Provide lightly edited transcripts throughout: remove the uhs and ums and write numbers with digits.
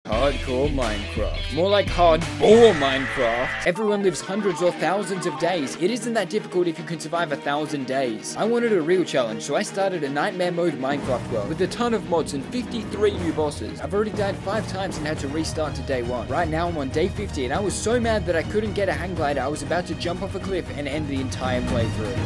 Hardcore Minecraft. More like hardball Minecraft. Everyone lives hundreds or thousands of days. It isn't that difficult if you can survive 1,000 days. I wanted a real challenge, so I started a nightmare mode Minecraft world with a ton of mods and 53 new bosses. I've already died 5 times and had to restart to day 1. Right now I'm on day 50 and I was so mad that I couldn't get a hang glider. I was about to jump off a cliff and end the entire playthrough.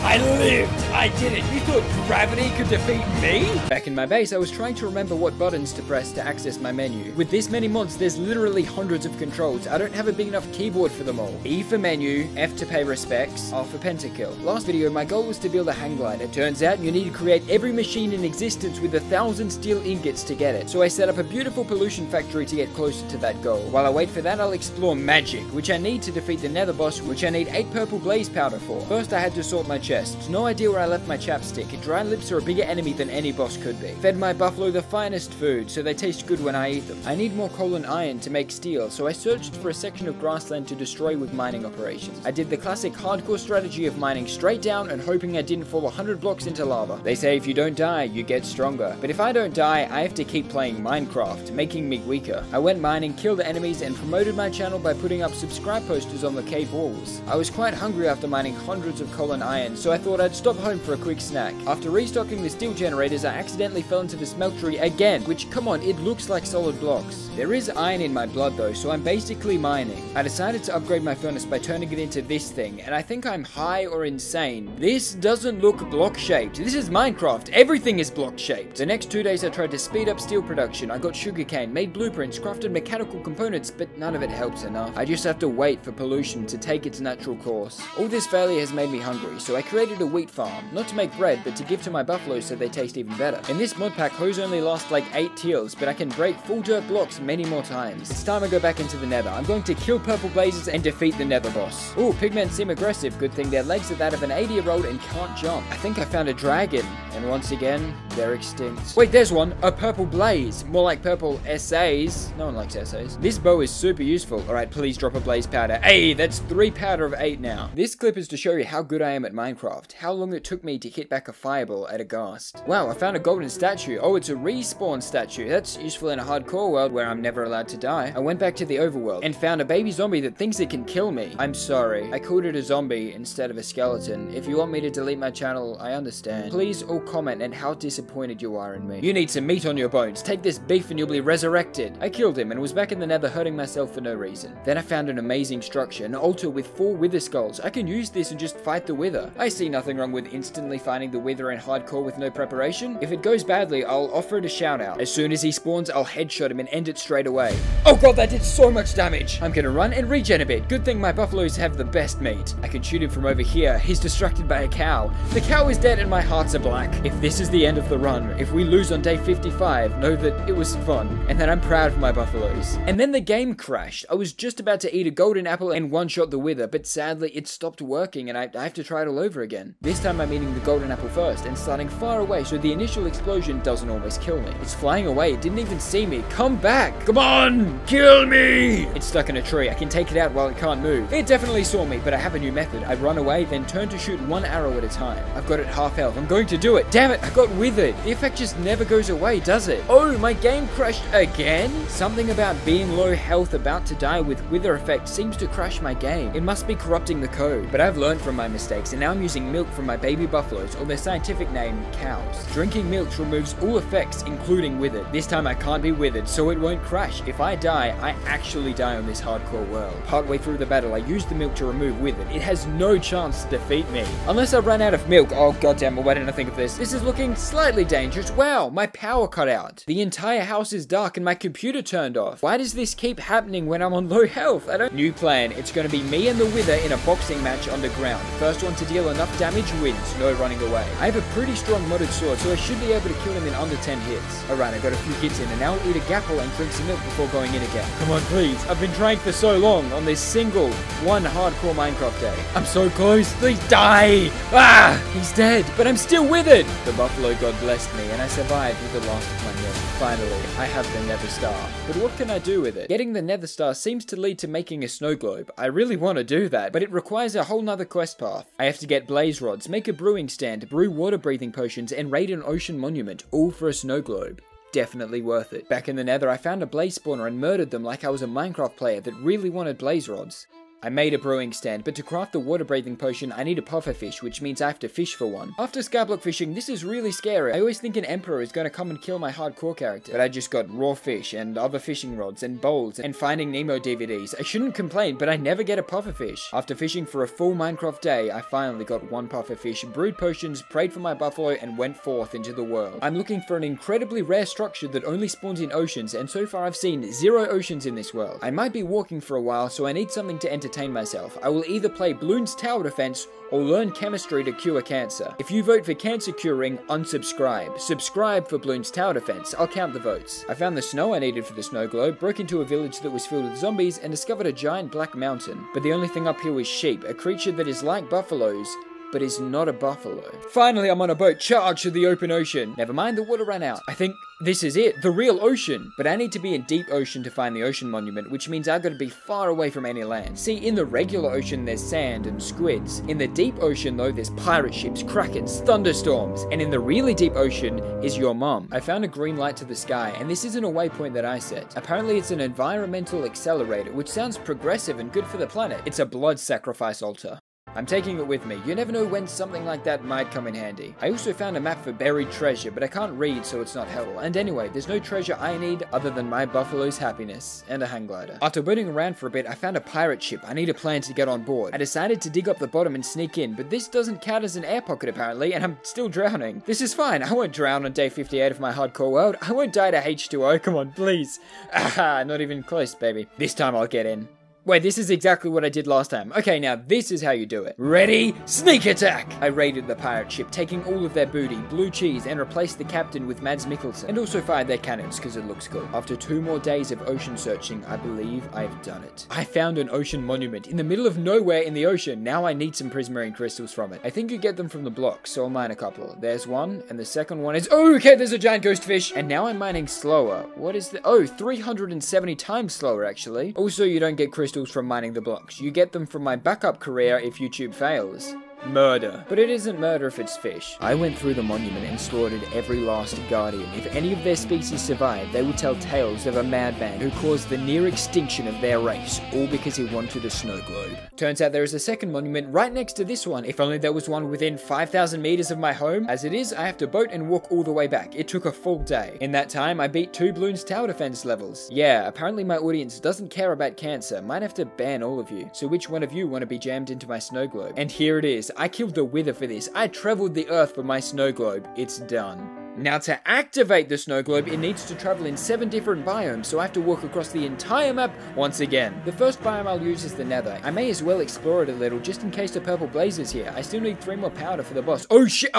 I lived! I did it! You thought gravity could defeat me? Back in my base, I was trying to remember what buttons to press to access my menu. With this many mods, there's literally hundreds of controls. I don't have a big enough keyboard for them all. E for menu, F to pay respects, R for pentakill. Last video, my goal was to build a hang glider. Turns out you need to create every machine in existence with 1,000 steel ingots to get it. So I set up a beautiful pollution factory to get closer to that goal. While I wait for that, I'll explore magic, which I need to defeat the Nether boss, which I need 8 purple blaze powder for. First, I had to sort my chest. No idea where I left my chapstick. Dry lips are a bigger enemy than any boss could be. Fed my buffalo the finest food, so they taste good when I eat them. I need more coal and iron to make steel, so I searched for a section of grassland to destroy with mining operations. I did the classic hardcore strategy of mining straight down and hoping I didn't fall 100 blocks into lava. They say if you don't die, you get stronger. But if I don't die, I have to keep playing Minecraft, making me weaker. I went mining, killed enemies, and promoted my channel by putting up subscribe posters on the cave walls. I was quite hungry after mining hundreds of coal and iron, so I thought I'd stop home for a quick snack. After restocking the steel generators, I accidentally fell into the smeltery again, which, come on, it looks like solid blocks. There is iron in my blood though, so I'm basically mining. I decided to upgrade my furnace by turning it into this thing, and I think I'm high or insane. This doesn't look block shaped. This is Minecraft. Everything is block shaped. The next 2 days I tried to speed up steel production. I got sugarcane, made blueprints, crafted mechanical components, but none of it helps enough. I just have to wait for pollution to take its natural course. All this failure has made me hungry, so I created a wheat farm. Not to make bread, but to give to my buffaloes so they taste even better. In this mod pack, hoes only last like 8 teals, but I can break full dirt blocks many more times. It's time I go back into the Nether. I'm going to kill purple blazes and defeat the Nether boss. Ooh, pigmen seem aggressive. Good thing their legs are that of an 80-year-old and can't jump. I think I found a dragon, and once again, they're extinct. Wait, there's one. A purple blaze. More like purple essays. No one likes essays. This bow is super useful. Alright, please drop a blaze powder. Hey, that's 3 powder of 8 now. This clip is to show you how good I am at Minecraft. How long it took me to hit back a fireball at a ghast. Wow, I found a golden statue. Oh, it's a respawn statue. That's useful in a hardcore world where I'm never allowed to die. I went back to the overworld and found a baby zombie that thinks it can kill me. I'm sorry. I called it a zombie instead of a skeleton. If you want me to delete my channel, I understand. Please all comment on how disappointed you are in me. You need some meat on your bones. Take this beef and you'll be resurrected. I killed him and was back in the Nether hurting myself for no reason. Then I found an amazing structure, an altar with 4 wither skulls. I can use this and just fight the wither. I see nothing wrong with instantly finding the wither in hardcore with no preparation. If it goes badly, I'll offer it a shout out. As soon as he spawns, I'll headshot him and end it straight away. Oh god, that did so much damage. I'm gonna run and regen a bit. Good thing my buffaloes have the best meat. I can shoot him from over here. He's distracted by a cow. The cow is dead and my hearts are black. If this is the end of the run, if we lose on day 55, know that it was fun and that I'm proud of my buffaloes. And then the game crashed. I was just about to eat a golden apple and one-shot the wither, but sadly it stopped working and I have to try it all over again. This time I'm eating the golden apple first and starting far away so the initial explosion doesn't almost kill me. It's flying away. It didn't even see me. Come back. Come on. Kill me. It's stuck in a tree. I can take it out while it can't move. It definitely saw me, but I have a new method. I run away, then turn to shoot 1 arrow at a time. I've got it half health. I'm going to do it. Damn it. I got withered. The effect just never goes away, does it? Oh, my game crashed again? Something about being low health about to die with wither effect seems to crash my game. It must be corrupting the code. But I've learned from my mistakes and now I'm using milk from my baby buffaloes, or their scientific name, cows. Drinking milk removes all effects, including withered. This time I can't be withered, so it won't crash. If I die, I actually die on this hardcore world. Partway through the battle, I used the milk to remove withered. It has no chance to defeat me. Unless I run out of milk. Oh goddamn, why didn't I think of this? This is looking slightly dangerous. Wow, my power cut out. The entire house is dark and my computer turned off. Why does this keep happening when I'm on low health? New plan. It's gonna be me and the wither in a boxing match underground. First one to deal enough damage wins. No running away. I have a pretty strong modded sword, so I should be able to kill him in under 10 hits. Alright, I got a few hits in, and now I'll eat a gapple and drink some milk before going in again. Come on, please. I've been trying for so long on this single one hardcore Minecraft day. I'm so close. Please die. Ah! He's dead, but I'm still withered. The buffalo god blessed me, and I survived with the last of my milk. Finally, I have the Nether Star. But what can I do with it? Getting the Nether Star seems to lead to making a snow globe. I really want to do that, but it requires a whole nother quest path. I have to get blaze rods, make a brewing stand, brew water breathing potions, and raid an ocean monument, all for a snow globe. definitely worth it. Back in the Nether, I found a blaze spawner and murdered them like I was a Minecraft player that really wanted blaze rods. I made a brewing stand, but to craft the water-breathing potion, I need a pufferfish, which means I have to fish for one. After skyblock fishing, this is really scary. I always think an emperor is going to come and kill my hardcore character, but I just got raw fish and other fishing rods and bowls and Finding Nemo DVDs. I shouldn't complain, but I never get a pufferfish. After fishing for a full Minecraft day, I finally got one pufferfish, brewed potions, prayed for my buffalo, and went forth into the world. I'm looking for an incredibly rare structure that only spawns in oceans, and so far I've seen 0 oceans in this world. I might be walking for a while, so I need something to entertain myself. I will either play Bloons Tower Defense or learn chemistry to cure cancer. If you vote for cancer curing, unsubscribe. Subscribe for Bloons Tower Defense. I'll count the votes. I found the snow I needed for the snow globe, broke into a village that was filled with zombies, and discovered a giant black mountain. But the only thing up here was sheep, a creature that is like buffaloes, but is not a buffalo. Finally, I'm on a boat charged to the open ocean. Never mind, the water ran out. I think this is it, the real ocean. But I need to be in deep ocean to find the ocean monument, which means I've got to be far away from any land. See, in the regular ocean, there's sand and squids. In the deep ocean, though, there's pirate ships, krakens, thunderstorms. And in the really deep ocean is your mom. I found a green light to the sky, and this isn't a waypoint that I set. Apparently, it's an environmental accelerator, which sounds progressive and good for the planet. It's a blood sacrifice altar. I'm taking it with me. You never know when something like that might come in handy. I also found a map for buried treasure, but I can't read, so it's not helpful. And anyway, there's no treasure I need other than my buffalo's happiness and a hang glider. After boating around for a bit, I found a pirate ship. I need a plan to get on board. I decided to dig up the bottom and sneak in, but this doesn't count as an air pocket apparently, and I'm still drowning. This is fine. I won't drown on day 58 of my hardcore world. I won't die to H2O. Come on, please. Aha, not even close, baby. This time I'll get in. Wait, this is exactly what I did last time. Okay, now this is how you do it. Ready? Sneak attack! I raided the pirate ship, taking all of their booty, blue cheese, and replaced the captain with Mads Mikkelsen. And also fired their cannons, because it looks cool. After 2 more days of ocean searching, I believe I've done it. I found an ocean monument in the middle of nowhere in the ocean. Now I need some prismarine crystals from it. I think you get them from the blocks, so I'll mine a couple. There's one, and the second one is... Oh, okay, there's a giant ghost fish! And now I'm mining slower. What is the... Oh, 370 times slower, actually. Also, you don't get crystals from mining the blocks. You get them from my backup career if YouTube fails. Murder. But it isn't murder if it's fish. I went through the monument and slaughtered every last guardian. If any of their species survived, they would tell tales of a madman who caused the near extinction of their race, all because he wanted a snow globe. Turns out there is a second monument right next to this one. If only there was one within 5,000 meters of my home. As it is, I have to boat and walk all the way back. It took a full day. In that time, I beat 2 Bloons Tower Defense levels. Yeah, apparently my audience doesn't care about cancer. Might have to ban all of you. So which one of you want to be jammed into my snow globe? And here it is. I killed the Wither for this. I traveled the earth for my snow globe. It's done. Now to activate the snow globe, it needs to travel in 7 different biomes, so I have to walk across the entire map once again. The first biome I'll use is the Nether. I may as well explore it a little, just in case the purple blaze is here. I still need 3 more powder for the boss. Oh shit,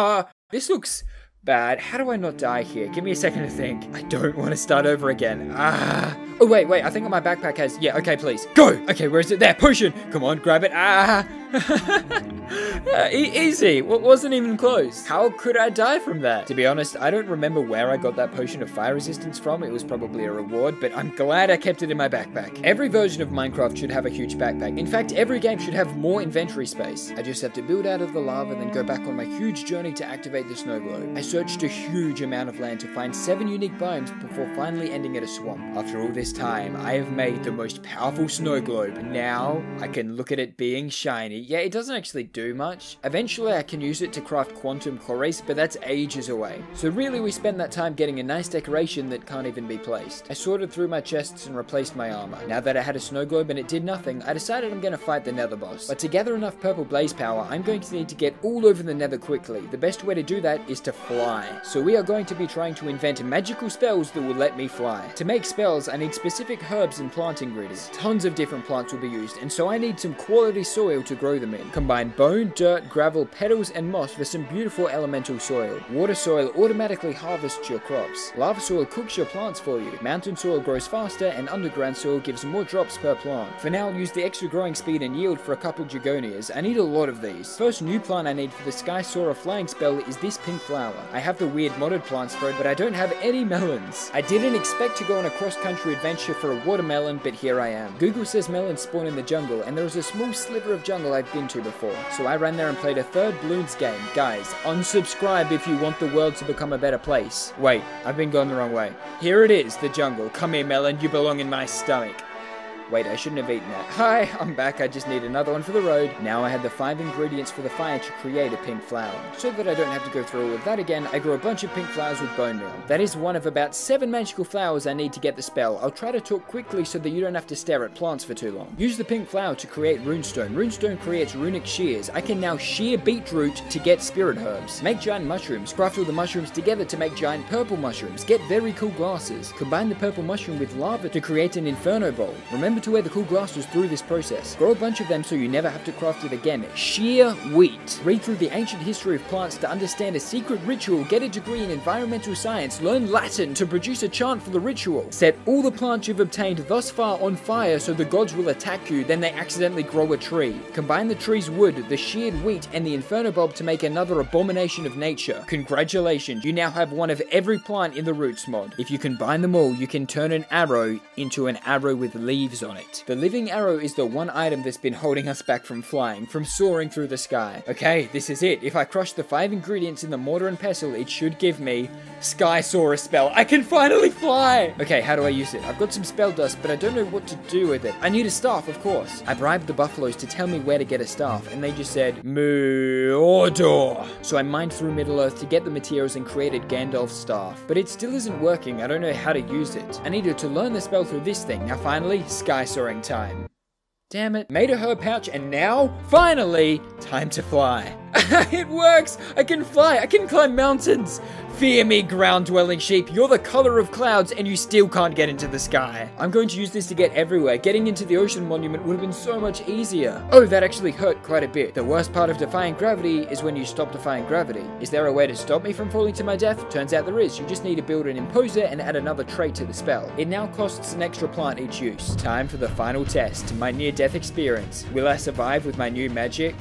this looks bad. How do I not die here? Give me a second to think. I don't want to start over again. Oh, wait, I think my backpack has... Yeah, okay, please. Go! Okay, where is it? There, potion! Come on, grab it. Easy. Wasn't even close. How could I die from that? To be honest, I don't remember where I got that potion of fire resistance from. It was probably a reward, but I'm glad I kept it in my backpack. Every version of Minecraft should have a huge backpack. In fact, every game should have more inventory space. I just have to build out of the lava, then go back on my huge journey to activate the snow globe. I searched a huge amount of land to find 7 unique biomes before finally ending at a swamp. After all this time, I have made the most powerful snow globe. Now, I can look at it being shiny. Yeah, it doesn't actually do much. Eventually, I can use it to craft quantum chlorace, but that's ages away. So really, we spend that time getting a nice decoration that can't even be placed. I sorted through my chests and replaced my armor. Now that I had a snow globe and it did nothing, I decided I'm going to fight the Nether boss. But to gather enough purple blaze power, I'm going to need to get all over the Nether quickly. The best way to do that is to fly. So we are going to be trying to invent magical spells that will let me fly. To make spells, I need specific herbs and plant ingredients. Tons of different plants will be used, and so I need some quality soil to grow them in. Combine bone, dirt, gravel, petals, and moss for some beautiful elemental soil. Water soil automatically harvests your crops. Lava soil cooks your plants for you. Mountain soil grows faster, and underground soil gives more drops per plant. For now, I'll use the extra growing speed and yield for a couple Jugonias. I need a lot of these. First new plant I need for the Sky Soarer flying spell is this pink flower. I have the weird modded plants for it, but I don't have any melons. I didn't expect to go on a cross-country adventure for a watermelon, but here I am. Google says melons spawn in the jungle, and there is a small sliver of jungle I I've been to before, so I ran there and played a third Bloons game. Guys, unsubscribe if you want the world to become a better place. Wait, I've been going the wrong way. Here it is, the jungle. Come here, Melon, you belong in my stomach. Wait, I shouldn't have eaten that. Hi, I'm back. I just need another one for the road. Now I had the 5 ingredients for the fire to create a pink flower. So that I don't have to go through all of that again, I grew a bunch of pink flowers with bone meal. That is one of about 7 magical flowers I need to get the spell. I'll try to talk quickly so that you don't have to stare at plants for too long. Use the pink flower to create runestone. Runestone creates runic shears. I can now shear beetroot to get spirit herbs. Make giant mushrooms. Craft all the mushrooms together to make giant purple mushrooms. Get very cool glasses. Combine the purple mushroom with lava to create an inferno bowl. Remember to wear the cool glasses through this process. Grow a bunch of them so you never have to craft it again. Shear wheat. Read through the ancient history of plants to understand a secret ritual. Get a degree in environmental science. Learn Latin to produce a chant for the ritual. Set all the plants you've obtained thus far on fire so the gods will attack you, then they accidentally grow a tree. Combine the tree's wood, the sheared wheat, and the inferno bulb to make another abomination of nature. Congratulations, you now have one of every plant in the roots mod. If you combine them all, you can turn an arrow into an arrow with leaves on it. The living arrow is the one item that's been holding us back from flying, from soaring through the sky. Okay, this is it. If I crush the 5 ingredients in the mortar and pestle, it should give me Sky Soarer spell. I can finally fly! Okay, how do I use it? I've got some spell dust, but I don't know what to do with it. I need a staff, of course. I bribed the buffaloes to tell me where to get a staff, and they just said, Mordor. So I mined through Middle-earth to get the materials and created Gandalf's staff. But it still isn't working. I don't know how to use it. I needed to learn the spell through this thing. Now finally, Sky Soaring time. Damn it. Made a herb pouch, and now, finally, time to fly. It works! I can fly! I can climb mountains! Fear me, ground-dwelling sheep. You're the color of clouds, and you still can't get into the sky. I'm going to use this to get everywhere. Getting into the ocean monument would have been so much easier. Oh, that actually hurt quite a bit. The worst part of defying gravity is when you stop defying gravity. Is there a way to stop me from falling to my death? Turns out there is. You just need to build an imposer and add another trait to the spell. It now costs an extra plant each use. Time for the final test. My near-death experience. Will I survive with my new magic?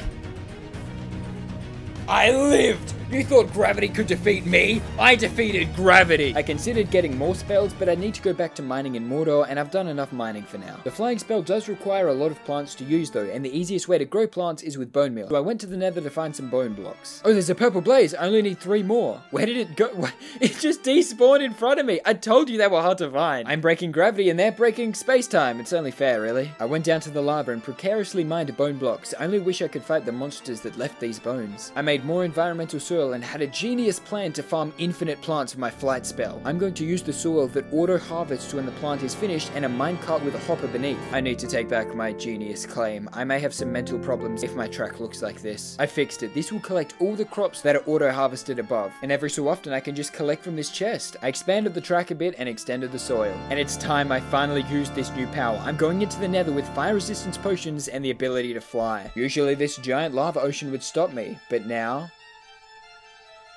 I lived! You thought gravity could defeat me? I defeated gravity! I considered getting more spells, but I need to go back to mining in Mordor, and I've done enough mining for now. The flying spell does require a lot of plants to use though, and the easiest way to grow plants is with bone meal. So I went to the Nether to find some bone blocks. Oh, there's a purple blaze! I only need 3 more. Where did it go? It just despawned in front of me! I told you they were hard to find. I'm breaking gravity and they're breaking space-time. It's only fair, really. I went down to the lava and precariously mined bone blocks. I only wish I could fight the monsters that left these bones. I made more environmental soil and had a genius plan to farm infinite plants for my flight spell. I'm going to use the soil that auto-harvests when the plant is finished and a minecart with a hopper beneath. I need to take back my genius claim. I may have some mental problems if my track looks like this. I fixed it. This will collect all the crops that are auto-harvested above, and every so often I can just collect from this chest. I expanded the track a bit and extended the soil. And it's time I finally used this new power. I'm going into the Nether with fire resistance potions and the ability to fly. Usually this giant lava ocean would stop me, but now...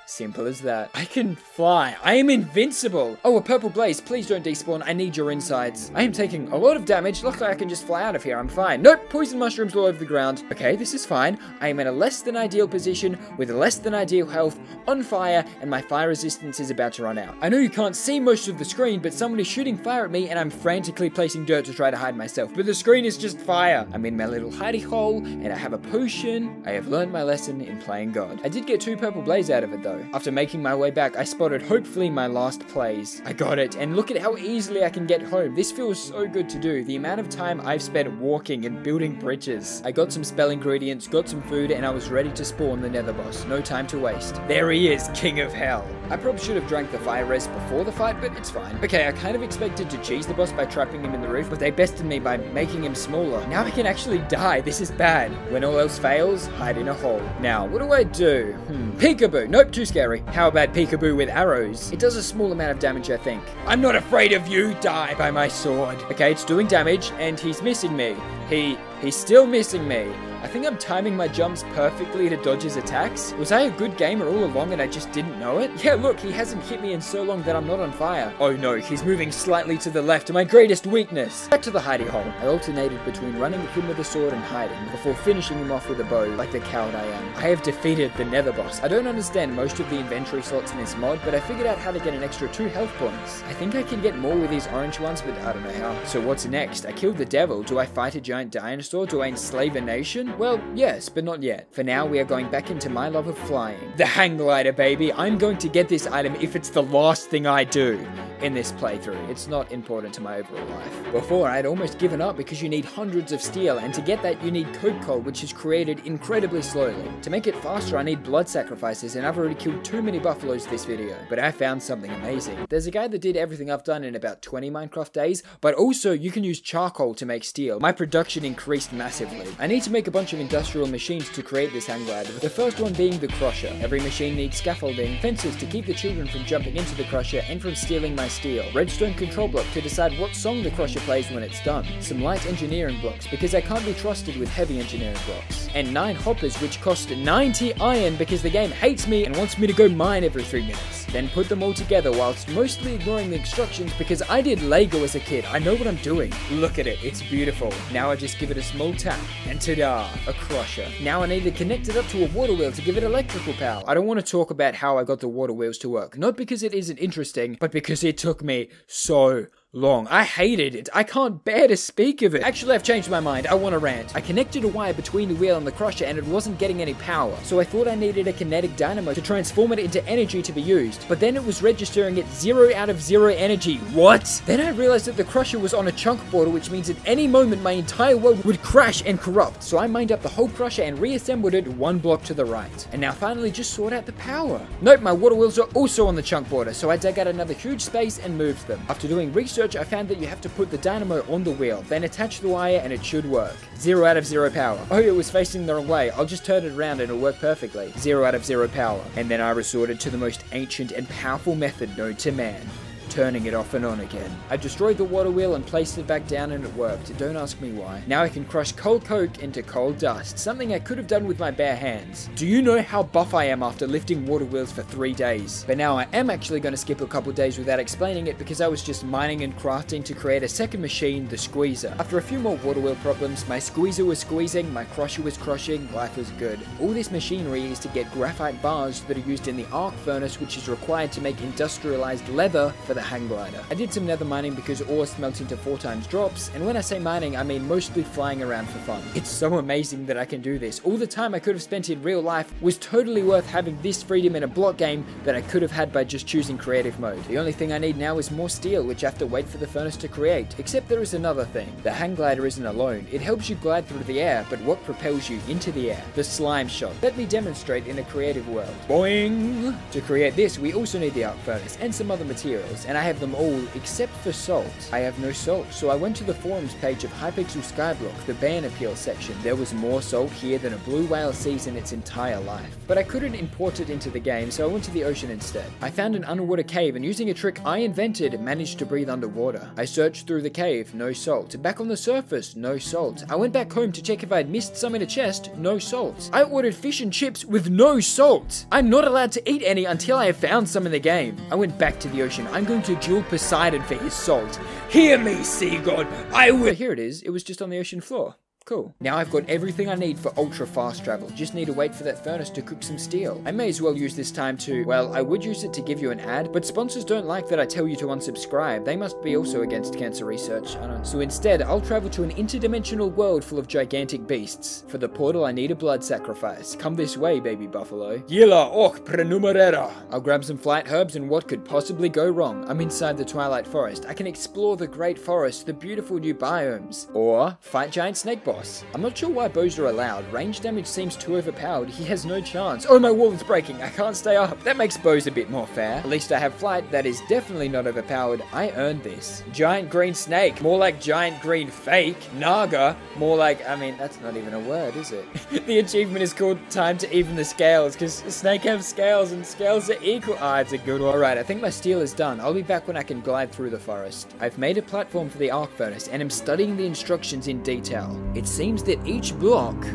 simple as that. I can fly. I am invincible. Oh, a purple blaze. Please don't despawn. I need your insides. I am taking a lot of damage. Luckily, I can just fly out of here. I'm fine. Nope. Poison mushrooms all over the ground. Okay, this is fine. I am in a less than ideal position with less than ideal health, on fire, and my fire resistance is about to run out. I know you can't see most of the screen, but someone is shooting fire at me and I'm frantically placing dirt to try to hide myself. But the screen is just fire. I'm in my little hidey hole and I have a potion. I have learned my lesson in playing God. I did get 2 purple blaze out of it though. After making my way back, I spotted hopefully my last plays. I got it, and look at how easily I can get home. This feels so good to do. The amount of time I've spent walking and building bridges. I got some spell ingredients, got some food, and I was ready to spawn the Nether boss. No time to waste. There he is, King of Hell. I probably should have drank the fire res before the fight, but it's fine. Okay, I kind of expected to cheese the boss by trapping him in the roof, but they bested me by making him smaller. Now I can actually die. This is bad. When all else fails, hide in a hole. Now, what do I do? Peekaboo. Nope, too scary. How about peekaboo with arrows? It does a small amount of damage, I think. I'm not afraid of you. Die by my sword. Okay, it's doing damage, and he's missing me. He's still missing me. I think I'm timing my jumps perfectly to dodge his attacks. Was I a good gamer all along and I just didn't know it? Yeah, look, he hasn't hit me in so long that I'm not on fire. Oh no, he's moving slightly to the left, my greatest weakness. Back to the hidey hole. I alternated between running at him with a sword and hiding, before finishing him off with a bow, like the coward I am. I have defeated the Nether boss. I don't understand most of the inventory slots in this mod, but I figured out how to get an extra 2 health points. I think I can get more with these orange ones, but I don't know how. So what's next? I killed the devil. Do I fight a giant dinosaur dinosaur do I enslave a nation? Well, yes, but not yet. For now, we are going back into my love of flying. The hang glider, baby. I'm going to get this item if it's the last thing I do in this playthrough. It's not important to my overall life. Before, I'd almost given up because you need hundreds of steel, and to get that, you need coke coal, which is created incredibly slowly. To make it faster, I need blood sacrifices, and I've already killed too many buffaloes this video. But I found something amazing. There's a guy that did everything I've done in about 20 Minecraft days, but also you can use charcoal to make steel. My production increased massively. I need to make a bunch of industrial machines to create this hang glider. The first one being the crusher. Every machine needs scaffolding, fences to keep the children from jumping into the crusher and from stealing my steel, redstone control block to decide what song the crusher plays when it's done, some light engineering blocks because I can't be trusted with heavy engineering blocks, and 9 hoppers which cost 90 iron because the game hates me and wants me to go mine every 3 minutes. Then put them all together whilst mostly ignoring the instructions because I did Lego as a kid. I know what I'm doing. Look at it, it's beautiful. Now I just give it a small tap and ta-da, a crusher. Now I need to connect it up to a water wheel to give it electrical power. I don't want to talk about how I got the water wheels to work, not because it isn't interesting, but because it took me so long. I hated it. I can't bear to speak of it. Actually, I've changed my mind. I want to rant. I connected a wire between the wheel and the crusher and it wasn't getting any power. So I thought I needed a kinetic dynamo to transform it into energy to be used. But then it was registering at 0 out of 0 energy. What? Then I realized that the crusher was on a chunk border, which means at any moment my entire world would crash and corrupt. So I mined up the whole crusher and reassembled it 1 block to the right. And now finally just sort out the power. Nope, my water wheels are also on the chunk border. So I dug out another huge space and moved them. After doing research, I found that you have to put the dynamo on the wheel, then attach the wire and it should work. 0 out of 0 power. Oh, it was facing the wrong way. I'll just turn it around and it'll work perfectly. 0 out of 0 power. And then I resorted to the most ancient and powerful method known to man. Turning it off and on again. I destroyed the water wheel and placed it back down and it worked. Don't ask me why. Now I can crush coal coke into coal dust, something I could have done with my bare hands. Do you know how buff I am after lifting water wheels for 3 days? But now I am actually going to skip a couple days without explaining it because I was just mining and crafting to create a second machine, the squeezer. After a few more water wheel problems, my squeezer was squeezing, my crusher was crushing, life was good. All this machinery is to get graphite bars that are used in the arc furnace, which is required to make industrialized leather for the hang glider. I did some nether mining because ore smelts into 4 times drops, and when I say mining, I mean mostly flying around for fun. It's so amazing that I can do this. All the time I could have spent in real life was totally worth having this freedom in a block game that I could have had by just choosing creative mode. The only thing I need now is more steel, which I have to wait for the furnace to create. Except there is another thing. The hang glider isn't alone. It helps you glide through the air, but what propels you into the air? The slime shot. Let me demonstrate in a creative world. Boing! To create this, we also need the arc furnace and some other materials, and I have them all except for salt. I have no salt, so I went to the forums page of Hypixel Skyblock, the ban appeal section. There was more salt here than a blue whale sees in its entire life. But I couldn't import it into the game, so I went to the ocean instead. I found an underwater cave, and using a trick I invented, managed to breathe underwater. I searched through the cave, no salt. Back on the surface, no salt. I went back home to check if I'd missed some in a chest, no salt. I ordered fish and chips with no salt. I'm not allowed to eat any until I have found some in the game. I went back to the ocean. I'm going to duel Poseidon for his salt. Hear me, sea god, I will. Here it is. It was just on the ocean floor. Cool. Now I've got everything I need for ultra fast travel. Just need to wait for that furnace to cook some steel. I may as well use this time to, well, I would use it to give you an ad, but sponsors don't like that I tell you to unsubscribe. They must be also against cancer research. I don't. So instead, I'll travel to an interdimensional world full of gigantic beasts. For the portal, I need a blood sacrifice. Come this way, baby buffalo. Yilla och prenumerera. I'll grab some flight herbs and what could possibly go wrong? I'm inside the Twilight Forest. I can explore the great forest, the beautiful new biomes. Or fight giant snake boss. I'm not sure why bows are allowed. Range damage seems too overpowered. He has no chance. Oh, my wall is breaking. I can't stay up. That makes bows a bit more fair. At least I have flight. That is definitely not overpowered. I earned this. Giant green snake. More like giant green fake. Naga. More like, I mean, that's not even a word, is it? The achievement is called Time to Even the Scales, because snake have scales and scales are equal. Ah, it's a good one. Alright, I think my steel is done. I'll be back when I can glide through the forest. I've made a platform for the arc furnace and am studying the instructions in detail. It seems that each block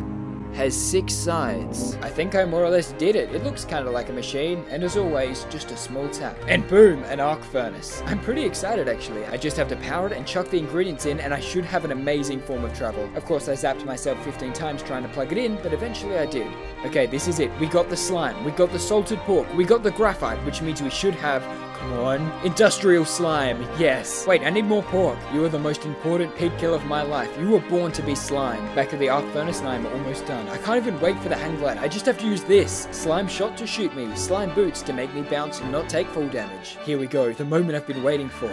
has 6 sides. I think I more or less did it. It looks kind of like a machine, and as always, just a small tap. And boom, an arc furnace. I'm pretty excited actually. I just have to power it and chuck the ingredients in, and I should have an amazing form of travel. Of course, I zapped myself 15 times trying to plug it in, but eventually I did. Okay, this is it. We got the slime, we got the salted pork, we got the graphite, which means we should have Come on. Industrial slime. Yes. Wait, I need more pork. You are the most important pig kill of my life. You were born to be slime. Back at the arc furnace and I'm almost done. I can't even wait for the hang glider. I just have to use this. Slime shot to shoot me. Slime boots to make me bounce and not take full damage. Here we go. The moment I've been waiting for.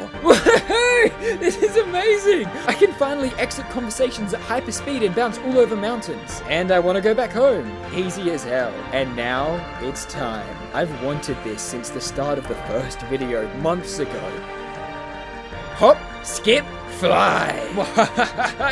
This is amazing. I can finally exit conversations at hyper speed and bounce all over mountains. And I want to go back home. Easy as hell. And now it's time. I've wanted this since the start of the first video months ago. Hop, skip, fly.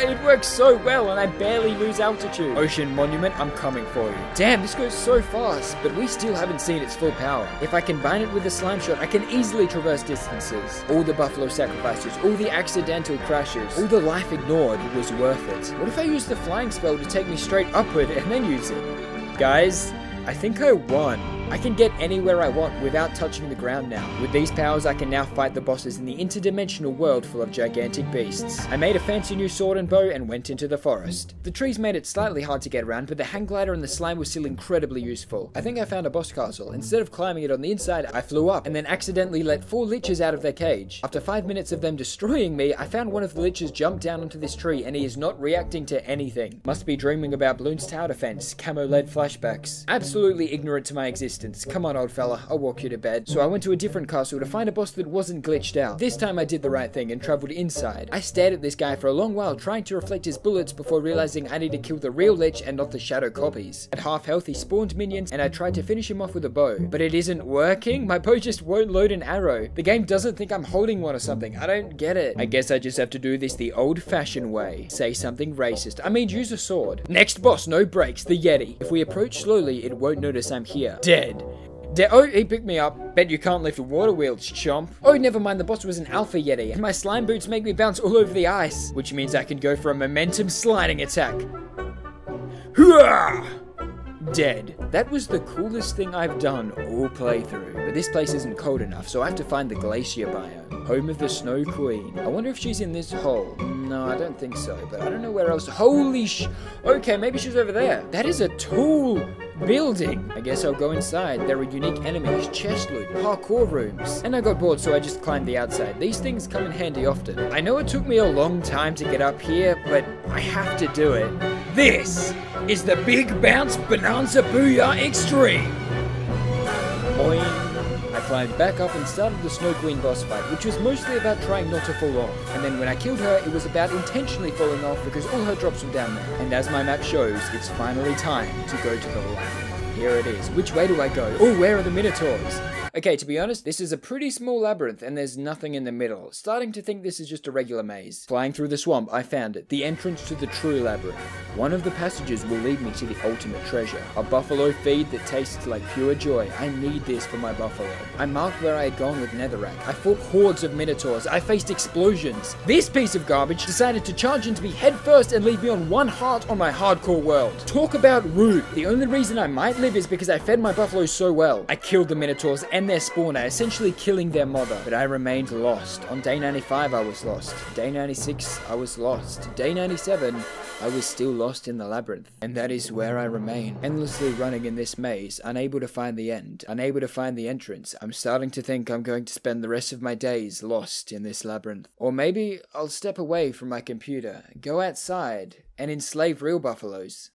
It works so well and I barely lose altitude. Ocean Monument, I'm coming for you. Damn, this goes so fast, but we still haven't seen its full power. If I combine it with the slime shot, I can easily traverse distances. All the buffalo sacrifices, all the accidental crashes, all the life ignored was worth it. What if I use the flying spell to take me straight upward and then use it? Guys, I think I won. I can get anywhere I want without touching the ground now. With these powers, I can now fight the bosses in the interdimensional world full of gigantic beasts. I made a fancy new sword and bow and went into the forest. The trees made it slightly hard to get around, but the hang glider and the slime were still incredibly useful. I think I found a boss castle. Instead of climbing it on the inside, I flew up and then accidentally let 4 liches out of their cage. After 5 minutes of them destroying me, I found one of the liches jump down onto this tree and he is not reacting to anything. Must be dreaming about Bloons tower defense, camo-led flashbacks. Absolutely ignorant to my existence. Come on, old fella, I'll walk you to bed. So I went to a different castle to find a boss that wasn't glitched out. This time I did the right thing and traveled inside. I stared at this guy for a long while trying to reflect his bullets before realizing I need to kill the real lich and not the shadow copies. At half health he spawned minions and I tried to finish him off with a bow. But it isn't working? My bow just won't load an arrow. The game doesn't think I'm holding one or something. I don't get it. I guess I just have to do this the old-fashioned way. Say something racist. I mean, use a sword. Next boss, no breaks, the Yeti. If we approach slowly, it won't notice I'm here. Dead. Oh, he picked me up. Bet you can't lift water wheels, chomp. Oh, never mind, the boss was an alpha Yeti, and my slime boots make me bounce all over the ice, which means I can go for a momentum sliding attack. Hooah! Dead. That was the coolest thing I've done all playthrough. But this place isn't cold enough, so I have to find the glacier biome. Home of the Snow Queen. I wonder if she's in this hole. No, I don't think so, but I don't know where else. Holy okay, maybe she's over there. That is a tool building. I guess I'll go inside. There are unique enemies, chest loot, parkour rooms. And I got bored, so I just climbed the outside. These things come in handy often. I know it took me a long time to get up here, but I have to do it. This is the Big Bounce Bonanza Booyah Extreme. Boing. I climbed back up and started the Snow Queen boss fight, which was mostly about trying not to fall off. And then when I killed her, it was about intentionally falling off because all her drops were down there. And as my map shows, it's finally time to go to the labyrinth. Here it is. Which way do I go? Oh, where are the Minotaurs? Okay, to be honest, this is a pretty small labyrinth and there's nothing in the middle. Starting to think this is just a regular maze. Flying through the swamp, I found it. The entrance to the true labyrinth. One of the passages will lead me to the ultimate treasure. A buffalo feed that tastes like pure joy. I need this for my buffalo. I marked where I had gone with Netherrack. I fought hordes of Minotaurs. I faced explosions. This piece of garbage decided to charge into me head first and leave me on 1 heart on my hardcore world. Talk about rude. The only reason I might live is because I fed my buffalo so well. I killed the Minotaurs and their spawner, essentially killing their mother. But I remained lost. On day 95 I was lost. Day 96 I was lost. Day 97 I was still lost in the labyrinth. And that is where I remain. Endlessly running in this maze, unable to find the end, unable to find the entrance. I'm starting to think I'm going to spend the rest of my days lost in this labyrinth. Or maybe I'll step away from my computer, go outside, and enslave real buffaloes.